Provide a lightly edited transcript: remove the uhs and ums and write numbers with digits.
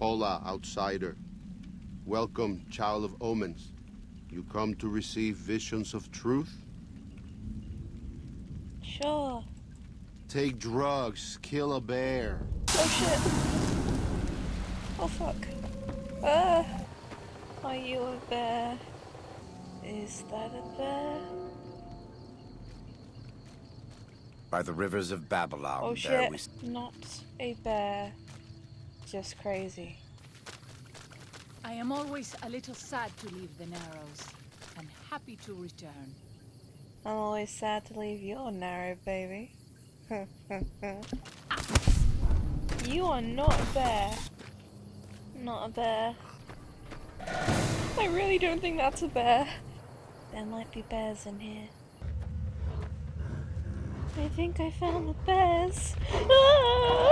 Hola, outsider. Welcome, child of omens. You come to receive visions of truth? Sure. Take drugs, kill a bear. Oh shit. Oh fuck. Are you a bear? Is that a bear? By the rivers of Babylon, Oh there shit. we... Not a bear. Just crazy. I am always a little sad to leave the Narrows, and happy to return. I'm always sad to leave your narrow, baby. You are not a bear. Not a bear. I really don't think that's a bear. There might be bears in here. I think I found the bears. Ah!